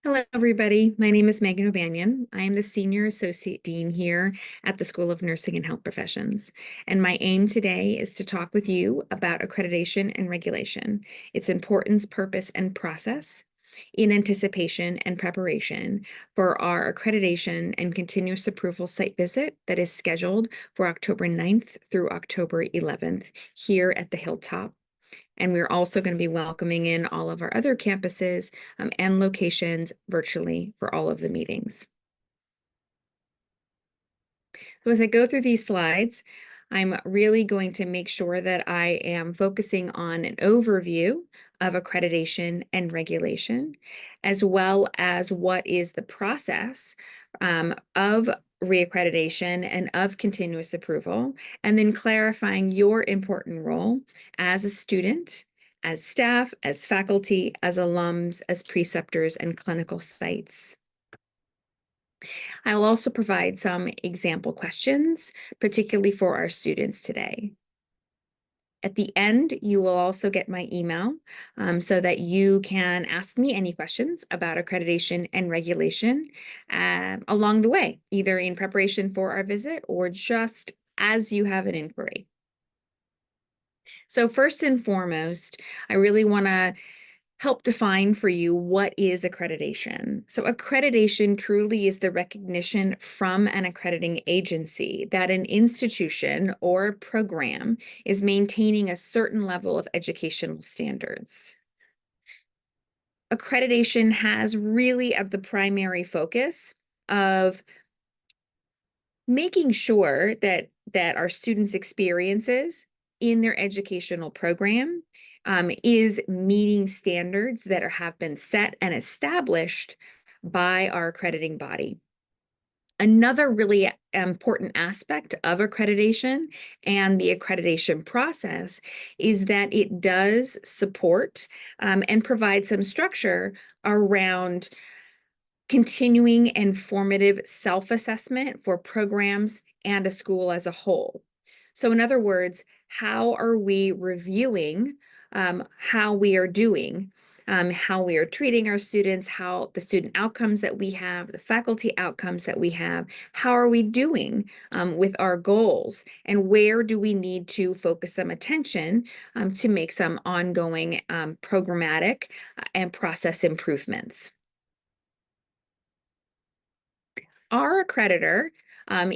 Hello, everybody. My name is Megan O'Banion. I am the Senior Associate Dean here at the School of Nursing and Health Professions. And my aim today is to talk with you about accreditation and regulation, its importance, purpose, and process in anticipation and preparation for our accreditation and continuous approval site visit that is scheduled for October 9th through October 11th here at the Hilltop. And we're also going to be welcoming in all of our other campuses and locations virtually for all of the meetings. So as I go through these slides, I'm really going to make sure that I am focusing on an overview of accreditation and regulation, as well as what is the process of reaccreditation and of continuous approval, and then clarifying your important role as a student, as staff, as faculty, as alums, as preceptors, and clinical sites. I will also provide some example questions, particularly for our students today. At the end, you will also get my email so that you can ask me any questions about accreditation and regulation along the way, either in preparation for our visit or just as you have an inquiry. So first and foremost, I really want to help define for you what is accreditation. So accreditation truly is the recognition from an accrediting agency that an institution or program is maintaining a certain level of educational standards. Accreditation has really of the primary focus of making sure that our students' experiences in their educational program is meeting standards that have been set and established by our accrediting body. Another really important aspect of accreditation and the accreditation process is that it does support and provide some structure around continuing and formative self-assessment for programs and a school as a whole. So in other words, how are we reviewing how we are doing, how we are treating our students, how the student outcomes that we have, the faculty outcomes that we have, how are we doing with our goals, and where do we need to focus some attention to make some ongoing programmatic and process improvements. Our accreditor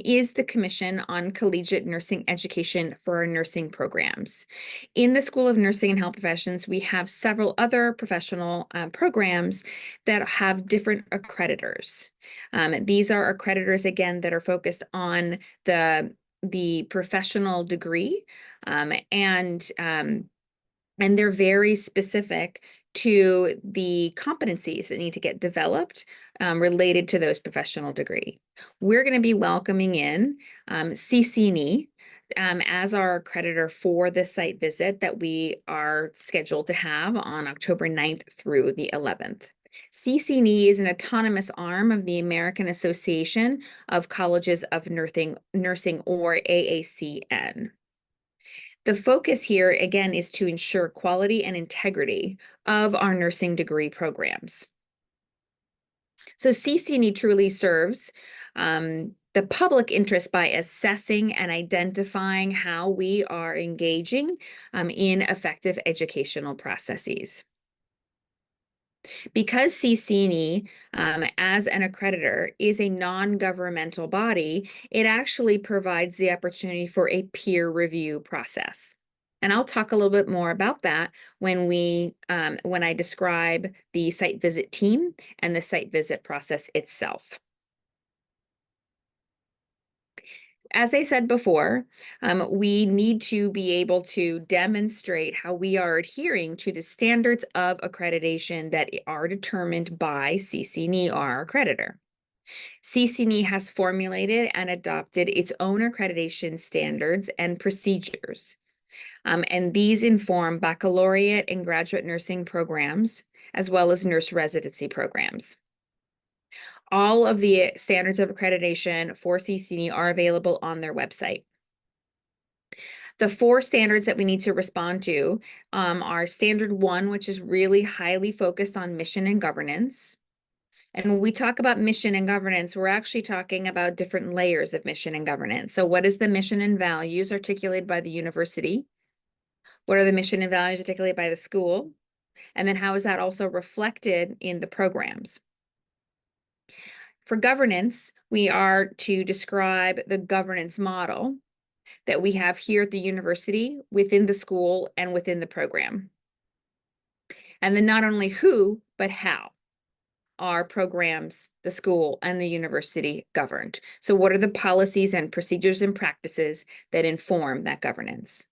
is the Commission on Collegiate Nursing Education for our nursing programs. In the School of Nursing and Health Professions, we have several other professional programs that have different accreditors. These are accreditors, again, that are focused on the professional degree, and they're very specific to the competencies that need to get developed related to those professional degree. We're going to be welcoming in CCNE as our accreditor for this site visit that we are scheduled to have on October 9th through the 11th. CCNE is an autonomous arm of the American Association of Colleges of Nursing or AACN. The focus here, again, is to ensure quality and integrity of our nursing degree programs. So CCNE truly serves the public interest by assessing and identifying how we are engaging in effective educational processes. Because CCNE, as an accreditor, is a non-governmental body, it actually provides the opportunity for a peer review process. And I'll talk a little bit more about that when I describe the site visit team and the site visit process itself. As I said before, we need to be able to demonstrate how we are adhering to the standards of accreditation that are determined by CCNE, our accreditor. CCNE has formulated and adopted its own accreditation standards and procedures. And these inform baccalaureate and graduate nursing programs, as well as nurse residency programs. All of the standards of accreditation for CCNE are available on their website. The 4 standards that we need to respond to are Standard 1, which is really highly focused on mission and governance. And when we talk about mission and governance, we're actually talking about different layers of mission and governance. So what is the mission and values articulated by the university? What are the mission and values articulated by the school? And then how is that also reflected in the programs? For governance, we are to describe the governance model that we have here at the university, within the school, and within the program. And then not only who, but how are programs, the school, and the university governed? So what are the policies and procedures and practices that inform that governance?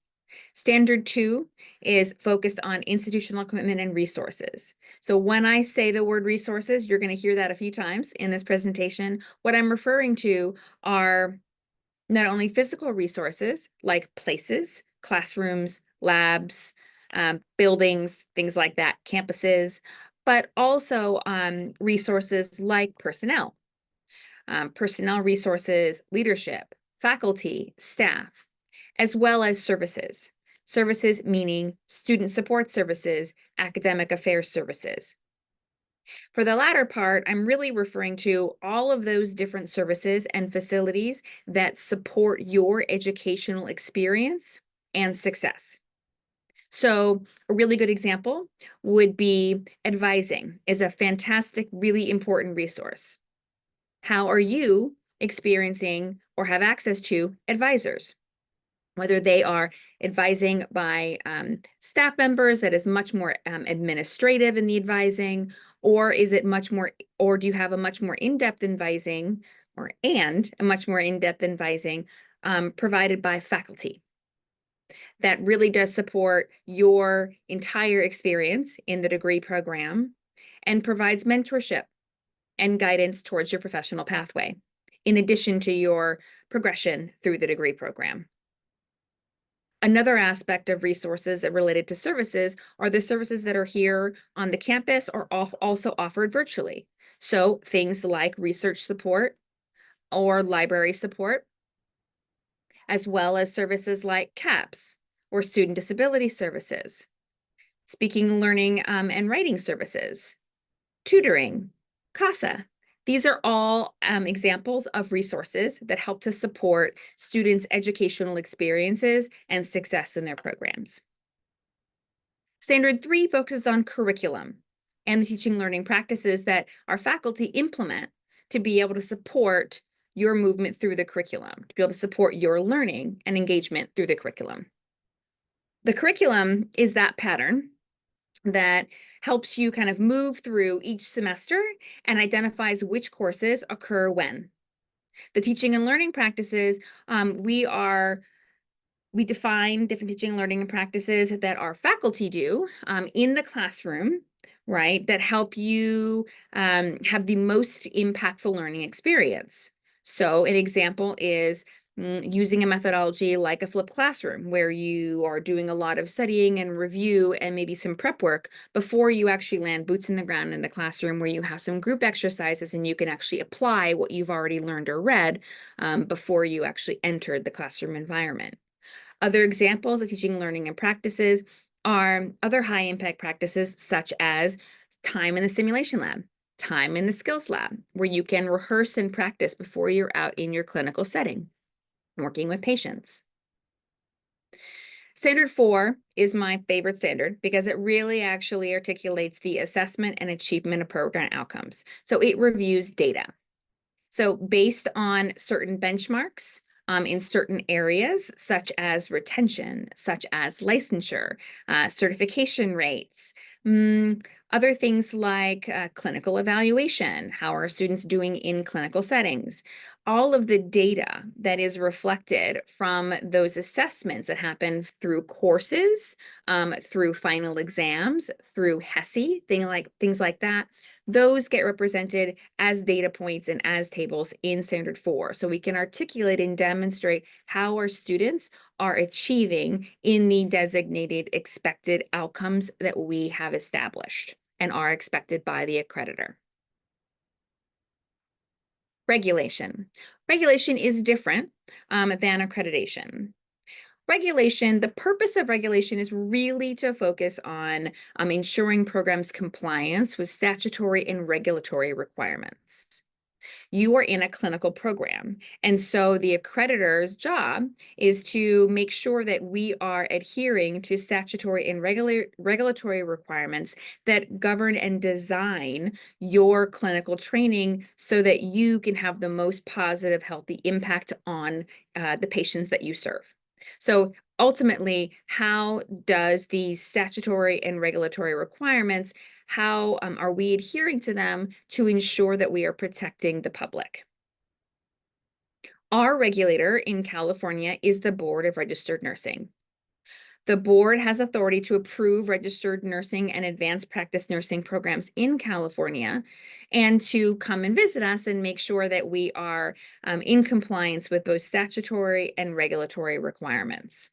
Standard 2 is focused on institutional commitment and resources. So when I say the word resources, you're going to hear that a few times in this presentation. What I'm referring to are not only physical resources like places, classrooms, labs, buildings, things like that, campuses, but also resources like personnel, personnel resources, leadership, faculty, staff, as well as services. Services meaning student support services, academic affairs services. For the latter part, I'm really referring to all of those different services and facilities that support your educational experience and success. So a really good example would be advising is a fantastic, really important resource. How are you experiencing or have access to advisors? Whether they are advising by staff members that is much more administrative in the advising, or is it much more, or do you have a much more in-depth advising and a much more in-depth advising provided by faculty that really does support your entire experience in the degree program and provides mentorship and guidance towards your professional pathway, in addition to your progression through the degree program. Another aspect of resources related to services are the services that are here on the campus or also offered virtually. So things like research support or library support, as well as services like CAPS or student disability services, speaking, learning, and writing services, tutoring, CASA. These are all examples of resources that help to support students' educational experiences and success in their programs. Standard 3 focuses on curriculum and the teaching learning practices that our faculty implement to be able to support your movement through the curriculum, to be able to support your learning and engagement through the curriculum. The curriculum is that pattern that helps you kind of move through each semester and identifies which courses occur when. The teaching and learning practices, we define different teaching and learning practices that our faculty do in the classroom, right, that help you have the most impactful learning experience. So an example is using a methodology like a flipped classroom, where you are doing a lot of studying and review and maybe some prep work before you actually land boots in the ground in the classroom, where you have some group exercises and you can actually apply what you've already learned or read before you actually entered the classroom environment. Other examples of teaching, learning, and practices are other high impact practices such as time in the simulation lab, time in the skills lab, where you can rehearse and practice before you're out in your clinical setting, working with patients. Standard 4 is my favorite standard because it really actually articulates the assessment and achievement of program outcomes. So it reviews data. So based on certain benchmarks in certain areas, such as retention, such as licensure, certification rates, other things like clinical evaluation, how are students doing in clinical settings, all of the data that is reflected from those assessments that happen through courses, through final exams, through HESI, things like that, those get represented as data points and as tables in Standard 4. So we can articulate and demonstrate how our students are achieving in the designated expected outcomes that we have established and are expected by the accreditor. Regulation. Regulation is different than accreditation. Regulation, the purpose of regulation is really to focus on ensuring programs' compliance with statutory and regulatory requirements. You are in a clinical program. And so the accreditor's job is to make sure that we are adhering to statutory and regulatory requirements that govern and design your clinical training so that you can have the most positive, healthy impact on the patients that you serve. So ultimately, how does the statutory and regulatory requirements, how are we adhering to them to ensure that we are protecting the public? Our regulator in California is the Board of Registered Nursing. The board has authority to approve registered nursing and advanced practice nursing programs in California and to come and visit us and make sure that we are in compliance with both statutory and regulatory requirements.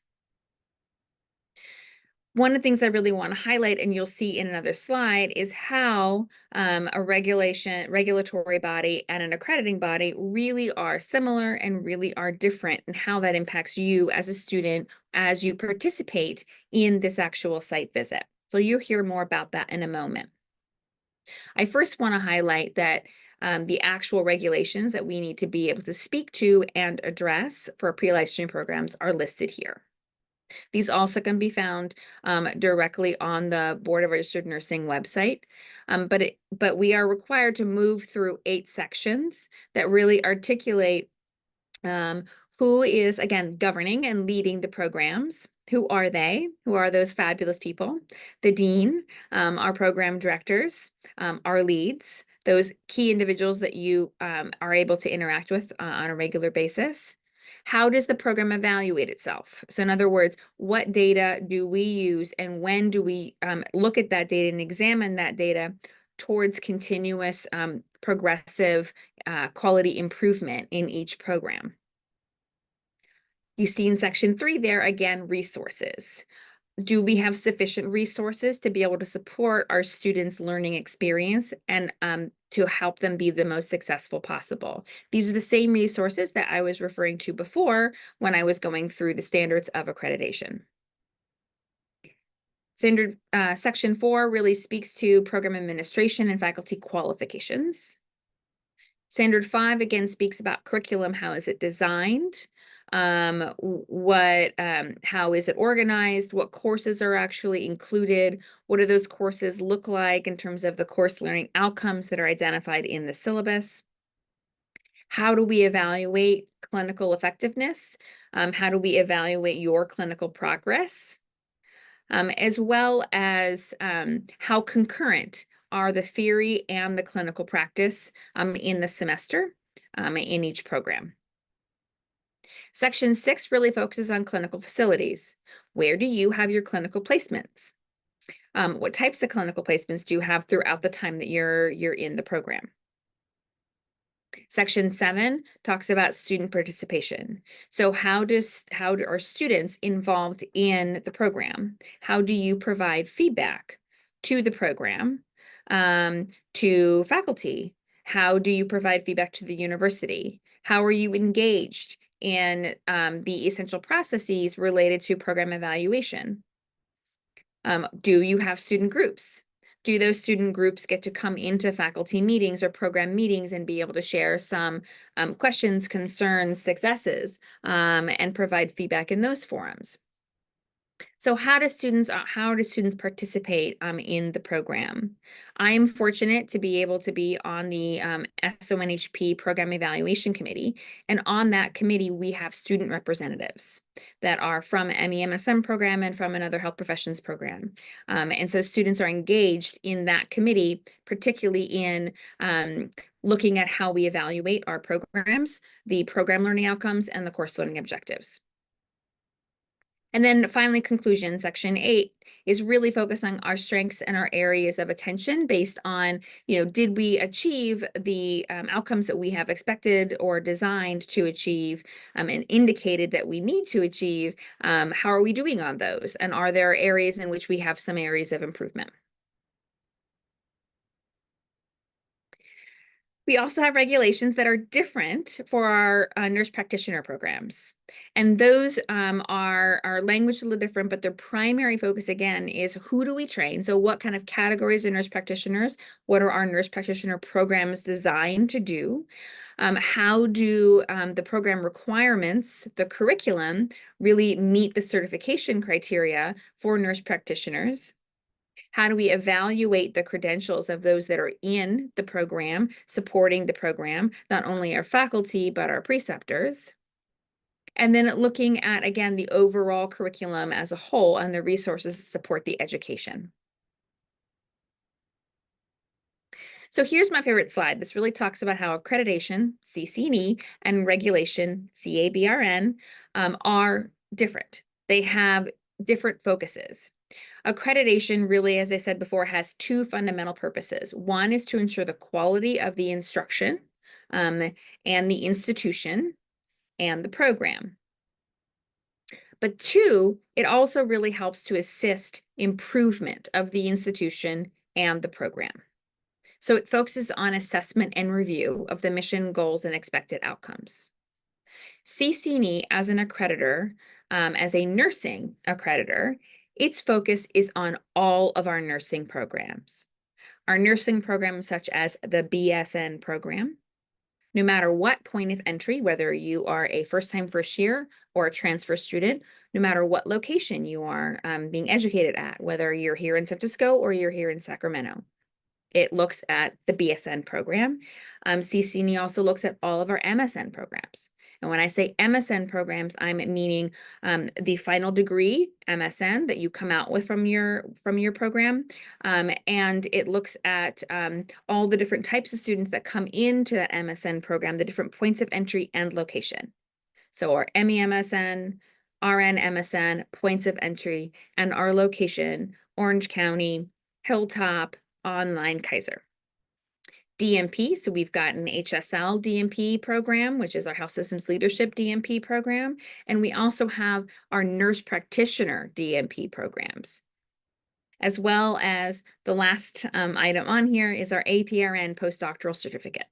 One of the things I really want to highlight, and you'll see in another slide, is how a regulatory body and an accrediting body really are similar and really are different, and how that impacts you as a student as you participate in this actual site visit. So you'll hear more about that in a moment. I first want to highlight that the actual regulations that we need to be able to speak to and address for pre-licensure programs are listed here. These also can be found directly on the Board of Registered Nursing website, but we are required to move through 8 sections that really articulate who is, again, governing and leading the programs. Who are they? Who are those fabulous people? The dean, our program directors, our leads, those key individuals that you are able to interact with on a regular basis. How does the program evaluate itself? So in other words, what data do we use and when do we look at that data and examine that data towards continuous progressive quality improvement in each program? You see in section 3 there, again, resources. Do we have sufficient resources to be able to support our students' learning experience and to help them be the most successful possible? These are the same resources that I was referring to before when I was going through the standards of accreditation. Standard section 4 really speaks to program administration and faculty qualifications. Standard 5 again speaks about curriculum. How is it designed? How is it organized? What courses are actually included? What do those courses look like in terms of the course learning outcomes that are identified in the syllabus? How do we evaluate clinical effectiveness? How do we evaluate your clinical progress? As well as how concurrent are the theory and the clinical practice in the semester in each program. Section 6 really focuses on clinical facilities. Where do you have your clinical placements? What types of clinical placements do you have throughout the time that you're in the program? Section 7 talks about student participation. So how are students involved in the program? How do you provide feedback to the program, to faculty? How do you provide feedback to the university? How are you engaged in the essential processes related to program evaluation? Do you have student groups? Do those student groups get to come into faculty meetings or program meetings and be able to share some questions, concerns, successes, and provide feedback in those forums? So how do students participate in the program? I am fortunate to be able to be on the SONHP Program Evaluation Committee, and on that committee we have student representatives that are from MEMSM program and from another health professions program, and so students are engaged in that committee, particularly in looking at how we evaluate our programs, the program learning outcomes, and the course learning objectives. And then finally, conclusion, section 8 is really focused on our strengths and our areas of attention based on, did we achieve the outcomes that we have expected or designed to achieve and indicated that we need to achieve? How are we doing on those? And are there areas in which we have some areas of improvement? We also have regulations that are different for our nurse practitioner programs. And those are language a little different, but their primary focus, again, is who do we train? So what kind of categories of nurse practitioners? What are our nurse practitioner programs designed to do? How do the program requirements, the curriculum, really meet the certification criteria for nurse practitioners? How do we evaluate the credentials of those that are in the program, supporting the program, not only our faculty, but our preceptors? And then looking at, again, the overall curriculum as a whole and the resources to support the education. So here's my favorite slide. This really talks about how accreditation, CCNE, and regulation, CABRN, are different. They have different focuses. Accreditation really, as I said before, has two fundamental purposes. One is to ensure the quality of the instruction and the institution and the program. But two, it also really helps to assist improvement of the institution and the program. So it focuses on assessment and review of the mission, goals, and expected outcomes. CCNE as an accreditor, as a nursing accreditor, its focus is on all of our nursing programs. Our nursing programs, such as the BSN program, no matter what point of entry, whether you are a first-time first year or a transfer student, no matter what location you are being educated at, whether you're here in San Francisco or you're here in Sacramento. It looks at the BSN program. CCNE also looks at all of our MSN programs. And when I say MSN programs, I'm meaning the final degree MSN that you come out with from your program. And it looks at all the different types of students that come into that MSN program, the different points of entry and location. So our MEMSN, RN MSN, points of entry, and our location, Orange County, Hilltop, Online, Kaiser. DMP, so we've got an HSL DMP program, which is our Health Systems Leadership DMP program, and we also have our nurse practitioner DMP programs, as well as the last item on here is our APRN postdoctoral certificate.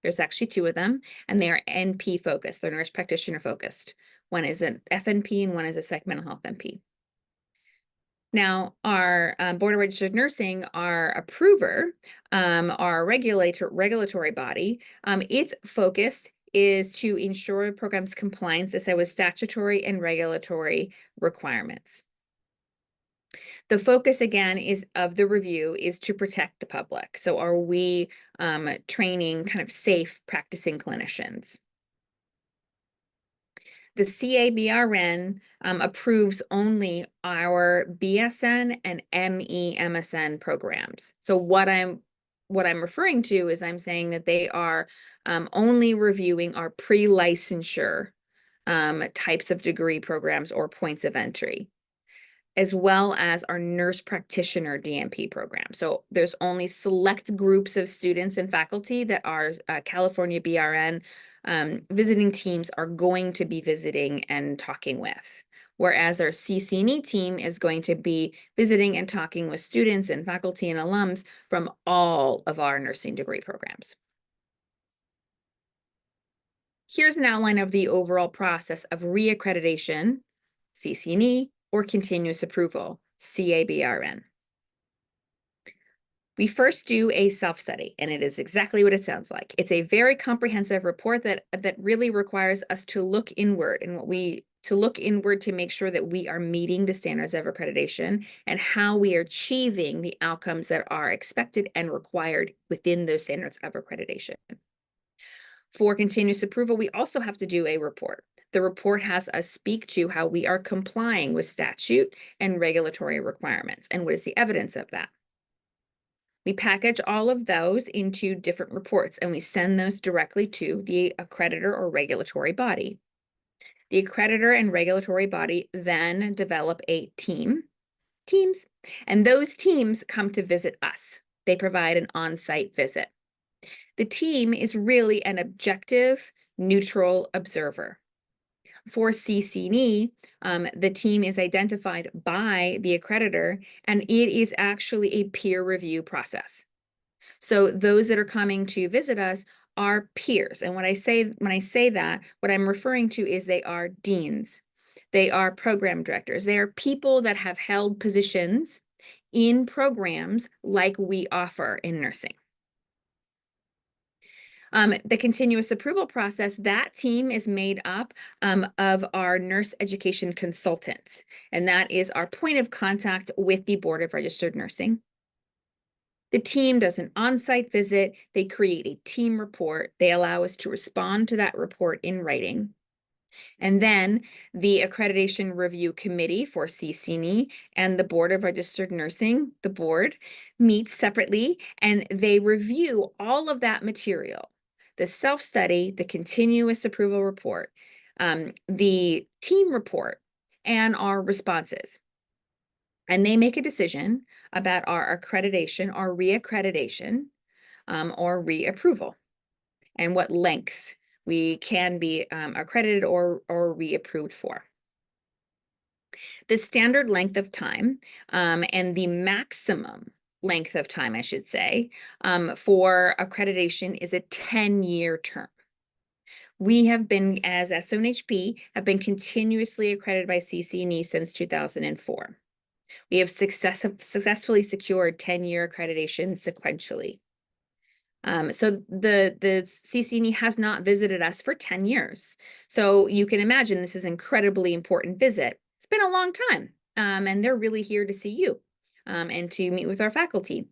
There's actually two of them, and they are NP focused, they're nurse practitioner focused. One is an FNP and one is a psych mental health NP. Now, our Board of Registered Nursing, our approver, our regulatory body, its focus is to ensure programs' compliance, as I said, with statutory and regulatory requirements. The focus, again, of the review is to protect the public. So are we training kind of safe practicing clinicians? The CABRN approves only our BSN and MEMSN programs. So what I'm referring to is I'm saying that they are only reviewing our pre-licensure types of degree programs or points of entry, as well as our nurse practitioner DMP program. So there's only select groups of students and faculty that our California BRN visiting teams are going to be visiting and talking with, whereas our CCNE team is going to be visiting and talking with students and faculty and alums from all of our nursing degree programs. Here's an outline of the overall process of reaccreditation, CCNE, or continuous approval, CABRN. We first do a self-study, and it is exactly what it sounds like. It's a very comprehensive report that really requires us to look inward, and to look inward to make sure that we are meeting the standards of accreditation and how we are achieving the outcomes that are expected and required within those standards of accreditation. For continuous approval, we also have to do a report. The report has us speak to how we are complying with statute and regulatory requirements, and what is the evidence of that. We package all of those into different reports, and we send those directly to the accreditor or regulatory body. The accreditor and regulatory body then develop a teams, and those teams come to visit us. They provide an on-site visit. The team is really an objective, neutral observer. For CCNE, the team is identified by the accreditor, and it is actually a peer review process. So those that are coming to visit us are peers. And when I say that, what I'm referring to is they are deans, they are program directors, they are people that have held positions in programs like we offer in nursing. The continuous approval process, that team is made up of our nurse education consultant, and that is our point of contact with the Board of Registered Nursing. The team does an on-site visit, they create a team report, they allow us to respond to that report in writing. And then the Accreditation Review Committee for CCNE and the Board of Registered Nursing, the board, meets separately and they review all of that material, the self-study, the continuous approval report, the team report, and our responses. And they make a decision about our accreditation, our reaccreditation, or reapproval, and what length we can be accredited or reapproved for. The standard length of time and the maximum length of time, I should say, for accreditation is a 10-year term. We have been, as SONHP, have been continuously accredited by CCNE since 2004. We have successfully secured 10-year accreditation sequentially. So the CCNE has not visited us for 10 years. So you can imagine this is an incredibly important visit. It's been a long time, and they're really here to see you and to meet with our faculty.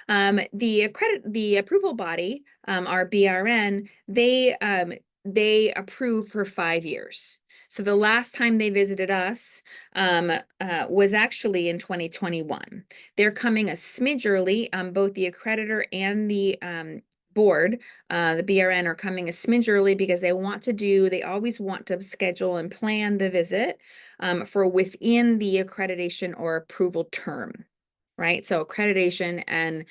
The approval body, our BRN, they approve for 5 years. So the last time they visited us was actually in 2021. They're coming a smidge early. Both the accreditor and the board, the BRN, are coming a smidge early because they always want to schedule and plan the visit for within the accreditation or approval term. Right, so accreditation and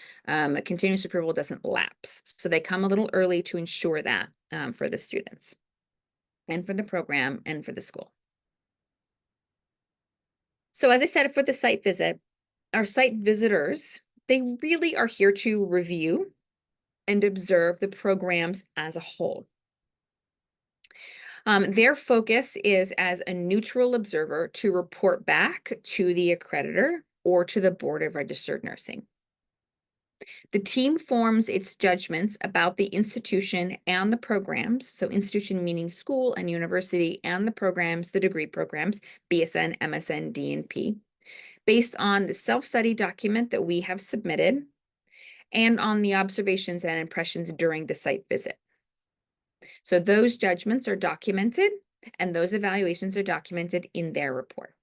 continuous approval doesn't lapse. So they come a little early to ensure that for the students and for the program and for the school. So as I said, for the site visit, our site visitors, they really are here to review and observe the programs as a whole. Their focus is as a neutral observer to report back to the accreditor or to the Board of Registered Nursing. The team forms its judgments about the institution and the programs, so institution meaning school and university, and the programs, the degree programs, BSN, MSN, DNP, based on the self-study document that we have submitted and on the observations and impressions during the site visit. So those judgments are documented and those evaluations are documented in their report.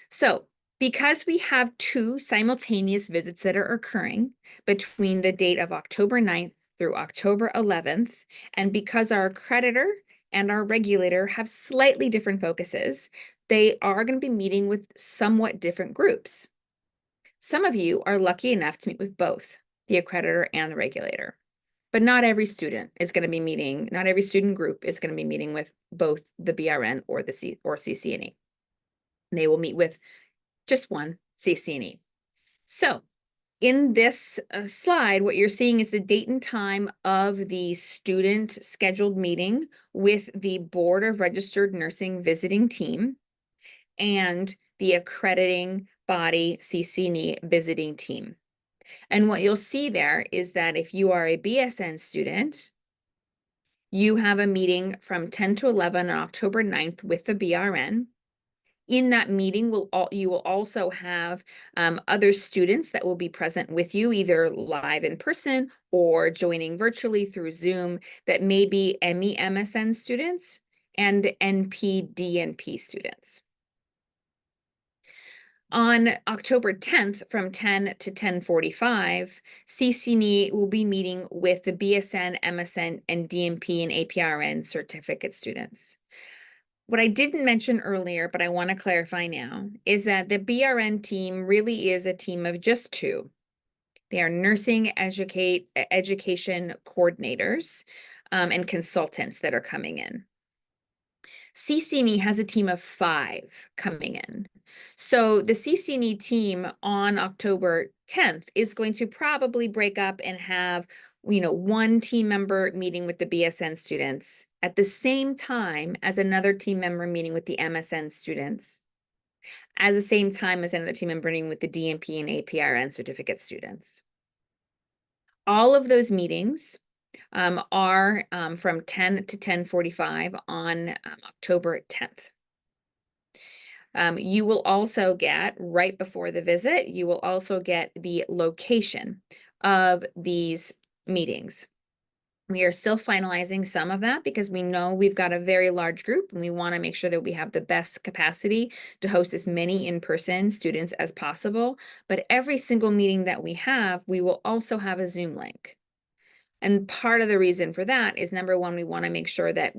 So because we have 2 simultaneous visits that are occurring between the date of October 9th through October 11th, and because our accreditor and our regulator have slightly different focuses, they are going to be meeting with somewhat different groups. Some of you are lucky enough to meet with both the accreditor and the regulator, but not every student is going to be meeting, not every student group is going to be meeting with both the BRN or the CCNE. They will meet with just one, CCNE. So in this slide, what you're seeing is the date and time of the student scheduled meeting with the Board of Registered Nursing visiting team and the accrediting body CCNE visiting team. And what you'll see there is that if you are a BSN student, you have a meeting from 10 to 11 on October 9th with the BRN. In that meeting, you will also have other students that will be present with you, either live in person or joining virtually through Zoom, that may be ME/MSN students and NP/DNP students. On October 10th from 10 to 10:45, CCNE will be meeting with the BSN, MSN, and DNP and APRN certificate students. What I didn't mention earlier, but I want to clarify now, is that the BRN team really is a team of just 2. They are nursing education coordinators and consultants that are coming in. CCNE has a team of 5 coming in. So the CCNE team on October 10th is going to probably break up and have, one team member meeting with the BSN students at the same time as another team member meeting with the MSN students, at the same time as another team member meeting with the DNP and APRN certificate students. All of those meetings are from 10 to 10:45 on October 10th. You will also get, right before the visit, you will also get the location of these meetings. We are still finalizing some of that because we know we've got a very large group and we want to make sure that we have the best capacity to host as many in-person students as possible. But every single meeting that we have, we will also have a Zoom link. And part of the reason for that is, number one, we want to make sure that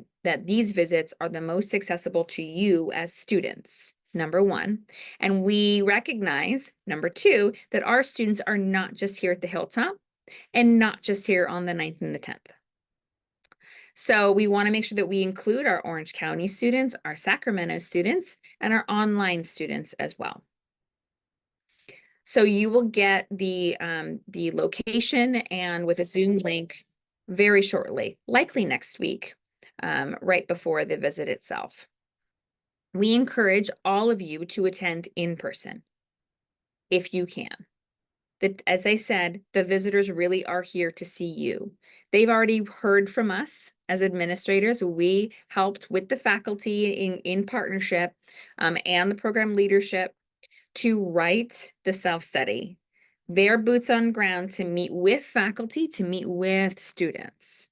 these visits are the most accessible to you as students, number one. And we recognize, number two, that our students are not just here at the Hilltop and not just here on the 9th and the 10th. So we want to make sure that we include our Orange County students, our Sacramento students, and our online students as well. So you will get the location and with a Zoom link very shortly, likely next week, right before the visit itself. We encourage all of you to attend in person if you can. As I said, the visitors really are here to see you. They've already heard from us as administrators. We helped with the faculty in partnership and the program leadership to write the self-study. Their boots on ground to meet with faculty, to meet with students.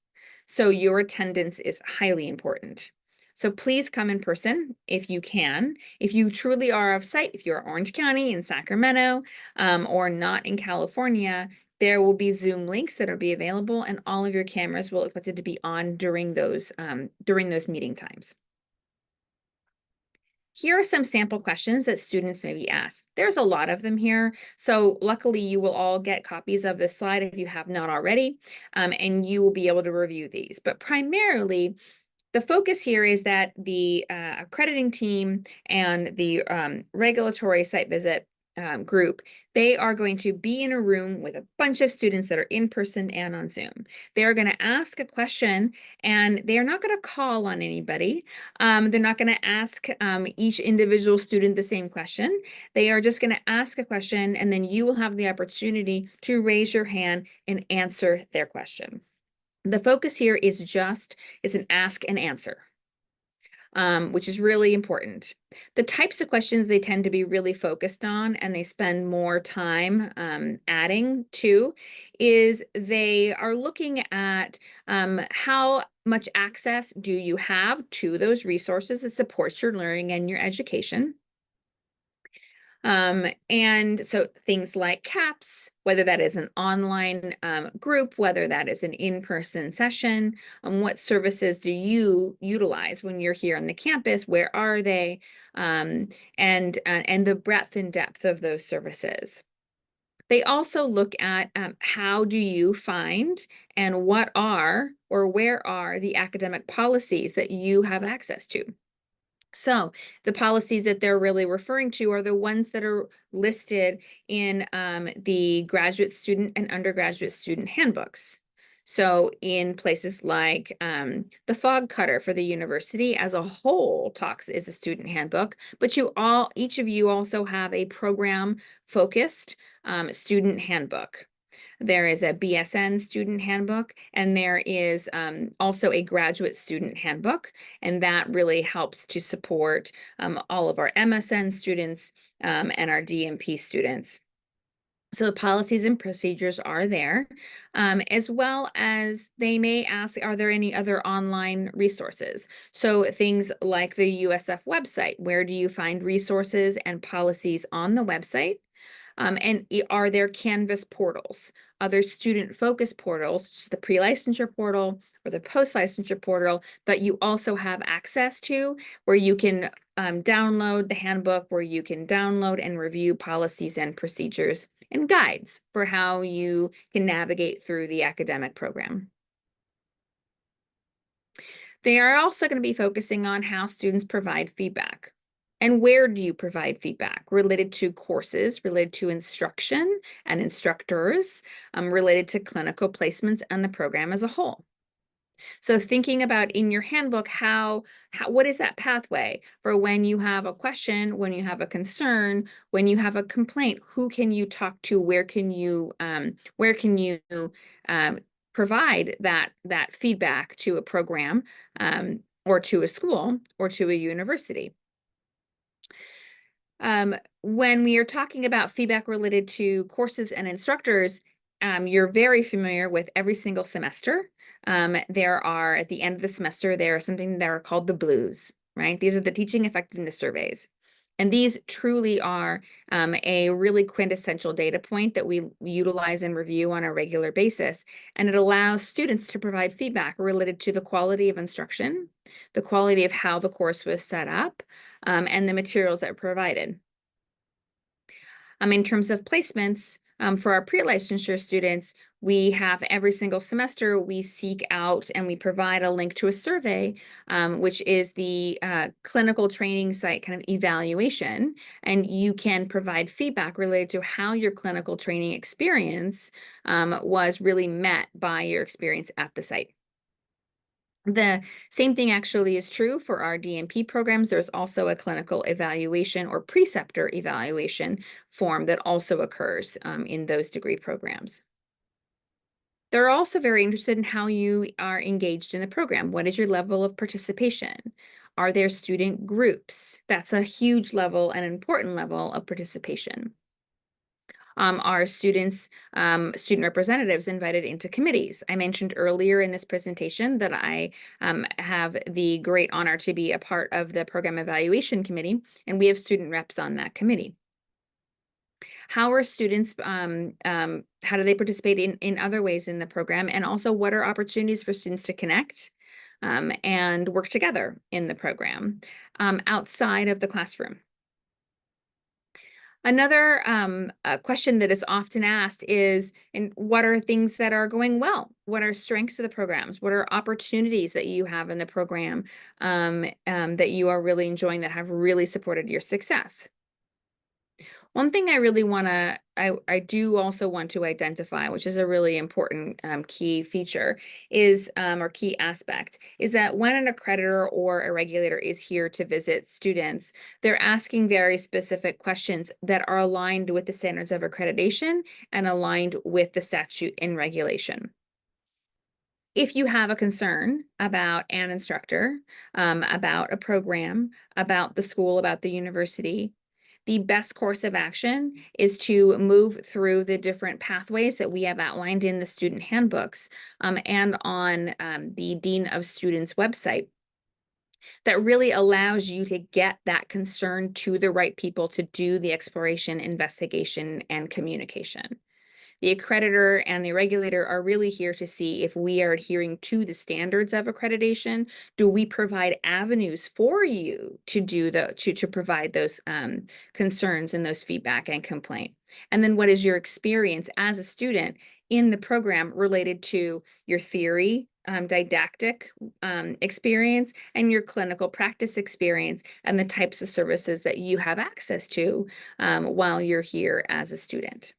So your attendance is highly important. So please come in person if you can. If you truly are off-site, if you're Orange County in Sacramento or not in California, there will be Zoom links that will be available and all of your cameras will expect it to be on during those meeting times. Here are some sample questions that students may be asked. There's a lot of them here. So luckily you will all get copies of this slide if you have not already, and you will be able to review these. But primarily, the focus here is that the accrediting team and the regulatory site visit group, they are going to be in a room with a bunch of students that are in person and on Zoom. They are going to ask a question and they are not going to call on anybody. They're not going to ask each individual student the same question. They are just going to ask a question and then you will have the opportunity to raise your hand and answer their question. The focus here is it's an ask and answer, which is really important. The types of questions they tend to be really focused on and they spend more time adding to is they are looking at how much access do you have to those resources that support your learning and your education. And so things like CAPS, whether that is an online group, whether that is an in-person session, what services do you utilize when you're here on the campus? Where are they? And the breadth and depth of those services. They also look at how do you find and what are or where are the academic policies that you have access to. So the policies that they're really referring to are the ones that are listed in the graduate student and undergraduate student handbooks. So in places like the Fog Cutter for the university as a whole is a student handbook, but each of you also have a program focused student handbook. There is a BSN student handbook, and there is also a graduate student handbook, and that really helps to support all of our MSN students and our DNP students. So the policies and procedures are there, as well as they may ask, are there any other online resources? So things like the USF website, where do you find resources and policies on the website? And are there Canvas portals, other student-focused portals, such as the pre-licensure portal or the post-licensure portal, that you also have access to, where you can download the handbook, where you can download and review policies and procedures and guides for how you can navigate through the academic program. They are also going to be focusing on how students provide feedback. And where do you provide feedback? Related to courses, related to instruction and instructors, related to clinical placements and the program as a whole. So thinking about in your handbook, what is that pathway for when you have a question, when you have a concern, when you have a complaint, who can you talk to? Where can you um, provide that feedback to a program, or to a school or to a university? When we are talking about feedback related to courses and instructors, you're very familiar with every single semester. There are, at the end of the semester, there are something that are called the blues, right? These are the teaching effectiveness surveys. And these truly are a really quintessential data point that we utilize and review on a regular basis. And it allows students to provide feedback related to the quality of instruction, the quality of how the course was set up, and the materials that are provided. In terms of placements, for our pre-licensure students, we have every single semester, we seek out and we provide a link to a survey, which is the clinical training site kind of evaluation. And you can provide feedback related to how your clinical training experience was really met by your experience at the site. The same thing actually is true for our DNP programs. There's also a clinical evaluation or preceptor evaluation form that also occurs in those degree programs. They're also very interested in how you are engaged in the program. What is your level of participation? Are there student groups? That's a huge level, an important level of participation. Are students, student representatives invited into committees? I mentioned earlier in this presentation that I have the great honor to be a part of the program evaluation committee, and we have student reps on that committee. How are students, how do they participate in other ways in the program? And also, what are opportunities for students to connect and work together in the program outside of the classroom? Another question that is often asked is, and what are things that are going well? What are strengths of the programs? What are opportunities that you have in the program that you are really enjoying, that have really supported your success? One thing I really I do also want to identify, which is a really important key feature, is or key aspect, is that when an accreditor or a regulator is here to visit students, they're asking very specific questions that are aligned with the standards of accreditation and aligned with the statute and regulation. If you have a concern about an instructor, about a program, about the school, about the university, the best course of action is to move through the different pathways that we have outlined in the student handbooks and on the Dean of Students website that really allows you to get that concern to the right people to do the exploration, investigation, and communication. The accreditor and the regulator are really here to see if we are adhering to the standards of accreditation. Do we provide avenues for you to do to provide those concerns and those feedback and complaint? And then what is your experience as a student in the program related to your theory, didactic experience, and your clinical practice experience, and the types of services that you have access to while you're here as a student?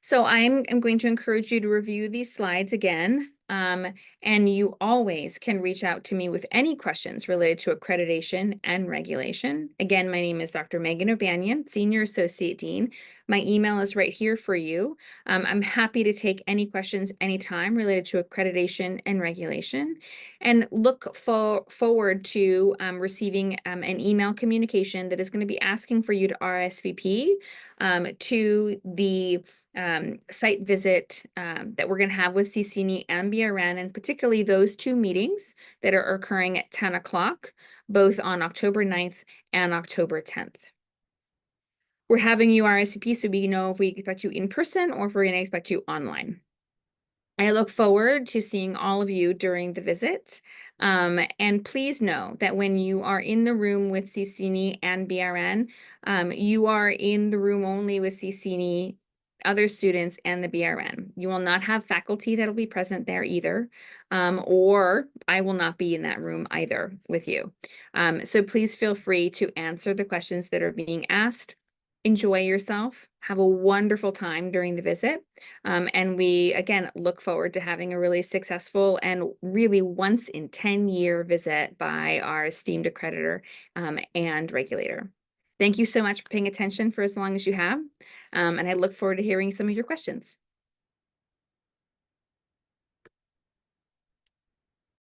So I'm going to encourage you to review these slides again, and you always can reach out to me with any questions related to accreditation and regulation. Again, my name is Dr. Megan O'Banion, Senior Associate Dean. My email is right here for you. I'm happy to take any questions anytime related to accreditation and regulation, and look forward to receiving an email communication that is going to be asking for you to RSVP to the site visit that we're going to have with CCNE and BRN, and particularly those two meetings that are occurring at 10 o'clock, both on October 9th and October 10th. We're having you RSVP so we know if we expect you in person or if we're going to expect you online. I look forward to seeing all of you during the visit. And please know that when you are in the room with CCNE and BRN, you are in the room only with CCNE other students, and the BRN. You will not have faculty that will be present there either, or I will not be in that room either with you. So please feel free to answer the questions that are being asked. Enjoy yourself. Have a wonderful time during the visit. And we, again, look forward to having a really successful and really once in 10-year visit by our esteemed accreditor and regulator. Thank you so much for paying attention for as long as you have. And I look forward to hearing some of your questions.